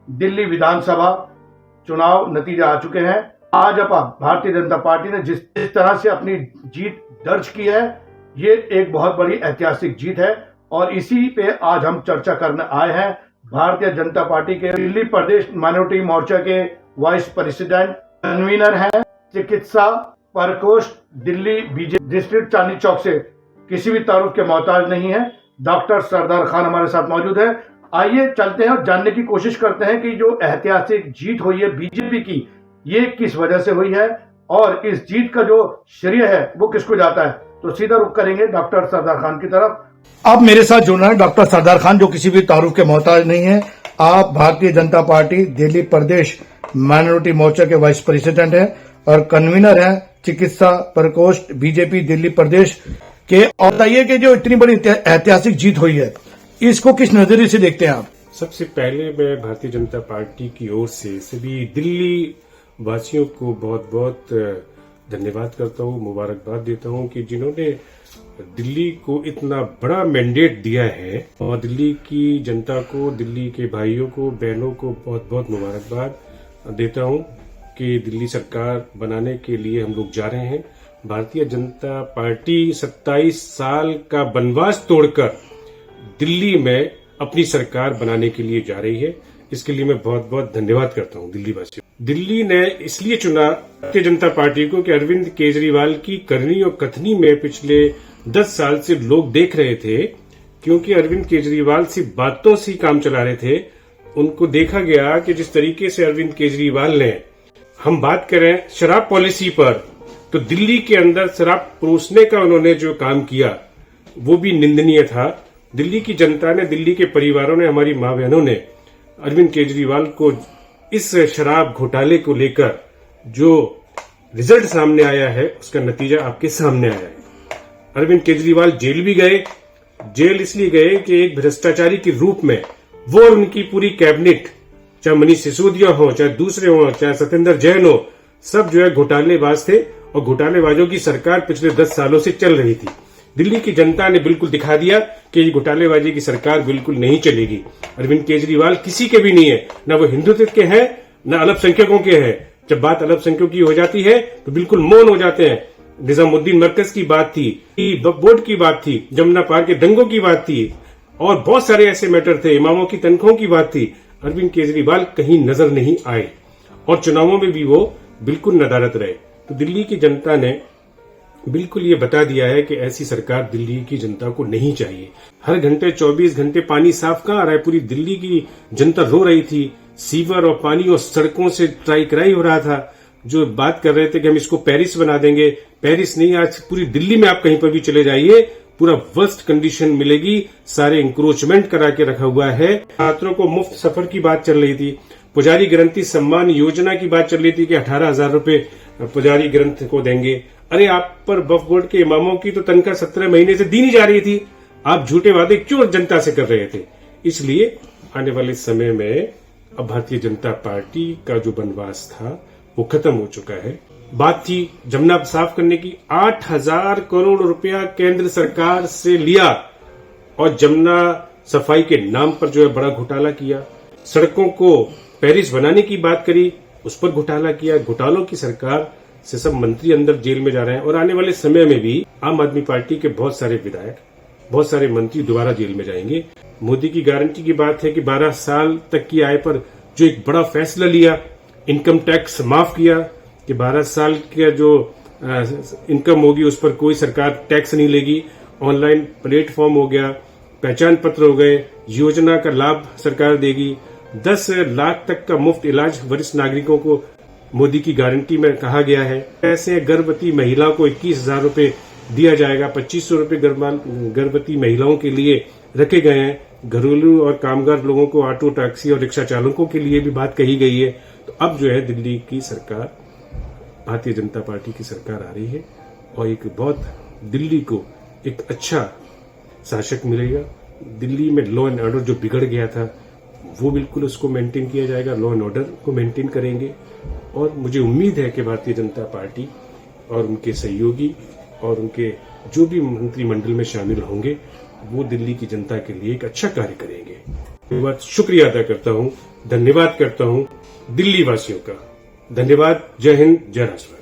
दिल्ली विधानसभा चुनाव नतीजे आ चुके हैं। आज अब भारतीय जनता पार्टी ने जिस तरह से अपनी जीत दर्ज की है, ये एक बहुत बड़ी ऐतिहासिक जीत है और इसी पे आज हम चर्चा करने आए हैं। भारतीय जनता पार्टी के दिल्ली प्रदेश माइनॉरिटी मोर्चा के वाइस प्रेसिडेंट कन्वीनर हैं, चिकित्सा प्रकोष्ठ दिल्ली बीजेपी डिस्ट्रिक्ट चांदनी चौक से किसी भी तारुफ के मोहताज नहीं है, डॉक्टर सरदार खान हमारे साथ मौजूद है। आइए चलते हैं और जानने की कोशिश करते हैं कि जो ऐतिहासिक जीत हुई है बीजेपी की, ये किस वजह से हुई है और इस जीत का जो श्रेय है वो किसको जाता है। तो सीधा रुख करेंगे डॉक्टर सरदार खान की तरफ। आप मेरे साथ जुड़ रहे हैं डॉक्टर सरदार खान, जो किसी भी तारुफ के मोहताज नहीं है। आप भारतीय जनता पार्टी दिल्ली प्रदेश माइनॉरिटी मोर्चा के वाइस प्रेसिडेंट हैं और कन्वीनर हैं चिकित्सा प्रकोष्ठ बीजेपी दिल्ली प्रदेश के। और बताइए कि जो इतनी बड़ी ऐतिहासिक जीत हुई है, इसको किस नजरिए से देखते हैं आप? सबसे पहले मैं भारतीय जनता पार्टी की ओर से सभी दिल्ली वासियों को बहुत बहुत धन्यवाद करता हूँ, मुबारकबाद देता हूँ कि जिन्होंने दिल्ली को इतना बड़ा मैंडेट दिया है। और दिल्ली की जनता को, दिल्ली के भाइयों को, बहनों को बहुत बहुत मुबारकबाद देता हूँ कि दिल्ली सरकार बनाने के लिए हम लोग जा रहे हैं। भारतीय जनता पार्टी 27 साल का वनवास तोड़कर दिल्ली में अपनी सरकार बनाने के लिए जा रही है। इसके लिए मैं बहुत बहुत धन्यवाद करता हूं दिल्ली वासियों। दिल्ली ने इसलिए चुना भारतीय जनता पार्टी को कि अरविंद केजरीवाल की करनी और कथनी में पिछले 10 साल से लोग देख रहे थे, क्योंकि अरविंद केजरीवाल सिर्फ बातों से काम चला रहे थे। उनको देखा गया कि जिस तरीके से अरविंद केजरीवाल ने, हम बात करें शराब पॉलिसी पर, तो दिल्ली के अंदर शराब परोसने का उन्होंने जो काम किया वो भी निंदनीय था। दिल्ली की जनता ने, दिल्ली के परिवारों ने, हमारी मां बहनों ने अरविंद केजरीवाल को इस शराब घोटाले को लेकर जो रिजल्ट सामने आया है उसका नतीजा आपके सामने आया है। अरविंद केजरीवाल जेल भी गए। जेल इसलिए गए कि एक भ्रष्टाचारी के रूप में वो और उनकी पूरी कैबिनेट, चाहे मनीष सिसोदिया हो, चाहे दूसरे हो, चाहे सत्येंद्र जैन हो, सब जो है घोटालेबाज थे और घोटालेबाजों की सरकार पिछले 10 सालों से चल रही थी। दिल्ली की जनता ने बिल्कुल दिखा दिया कि ये घोटालेबाजी की सरकार बिल्कुल नहीं चलेगी। अरविंद केजरीवाल किसी के भी नहीं है, न वो हिंदुत्व के हैं न अल्पसंख्यकों के हैं। जब बात अल्पसंख्यकों की हो जाती है तो बिल्कुल मौन हो जाते हैं। निजामुद्दीन मरकज की बात थी, बोर्ड की बात थी, जमुना पार के दंगों की बात थी और बहुत सारे ऐसे मैटर थे, इमामों की तनख्वाहों की बात थी। अरविंद केजरीवाल कहीं नजर नहीं आए और चुनावों में भी वो बिल्कुल नदारद रहे। तो दिल्ली की जनता ने बिल्कुल ये बता दिया है कि ऐसी सरकार दिल्ली की जनता को नहीं चाहिए। हर घंटे 24 घंटे पानी साफ कहाँ आ रहा है? पूरी दिल्ली की जनता रो रही थी। सीवर और पानी और सड़कों से ट्राई कराई हो रहा था। जो बात कर रहे थे कि हम इसको पेरिस बना देंगे, पेरिस नहीं, आज पूरी दिल्ली में आप कहीं पर भी चले जाइए, पूरा वर्स्ट कंडीशन मिलेगी। सारे इंक्रोचमेंट करा के रखा हुआ है। छात्रों को मुफ्त सफर की बात चल रही थी। पुजारी ग्रंथी सम्मान योजना की बात चल रही थी कि 18,000 रुपए पुजारी ग्रंथ को देंगे। अरे आप पर वक्फ बोर्ड के इमामों की तो तनख्वाह 17 महीने से दी नहीं जा रही थी। आप झूठे वादे क्यों जनता से कर रहे थे? इसलिए आने वाले समय में अब भारतीय जनता पार्टी का जो वनवास था वो खत्म हो चुका है। बात थी जमुना साफ करने की, 8,000 करोड़ रुपया केंद्र सरकार से लिया और जमुना सफाई के नाम पर जो है बड़ा घोटाला किया। सड़कों को पेरिस बनाने की बात करी, उस पर घोटाला किया। घोटालों की सरकार से सब मंत्री अंदर जेल में जा रहे हैं और आने वाले समय में भी आम आदमी पार्टी के बहुत सारे विधायक, बहुत सारे मंत्री दोबारा जेल में जाएंगे। मोदी की गारंटी की बात है कि 12 साल तक की आय पर जो एक बड़ा फैसला लिया, इनकम टैक्स माफ किया कि 12 साल का जो इनकम होगी उस पर कोई सरकार टैक्स नहीं लेगी। ऑनलाइन प्लेटफॉर्म हो गया, पहचान पत्र हो गए, योजना का लाभ सरकार देगी। 10 लाख तक का मुफ्त इलाज वरिष्ठ नागरिकों को मोदी की गारंटी में कहा गया है। ऐसे गर्भवती महिलाओं को 21,000 रुपए दिया जाएगा। 2,500 रुपए गर्भवती महिलाओं के लिए रखे गए हैं। घरेलू और कामगार लोगों को, ऑटो, टैक्सी और रिक्शा चालकों के लिए भी बात कही गई है। तो अब जो है दिल्ली की सरकार, भारतीय जनता पार्टी की सरकार आ रही है और एक बहुत दिल्ली को एक अच्छा शासक मिलेगा। दिल्ली में लॉ एंड ऑर्डर जो बिगड़ गया था वो बिल्कुल उसको मेंटेन किया जाएगा। लॉ एंड ऑर्डर को मेंटेन करेंगे और मुझे उम्मीद है कि भारतीय जनता पार्टी और उनके सहयोगी और उनके जो भी मंत्रिमंडल में शामिल होंगे वो दिल्ली की जनता के लिए एक अच्छा कार्य करेंगे। मैं शुक्रिया अदा करता हूं धन्यवाद करता हूं दिल्ली वासियों का। धन्यवाद। जय हिंद, जय राष्ट्र।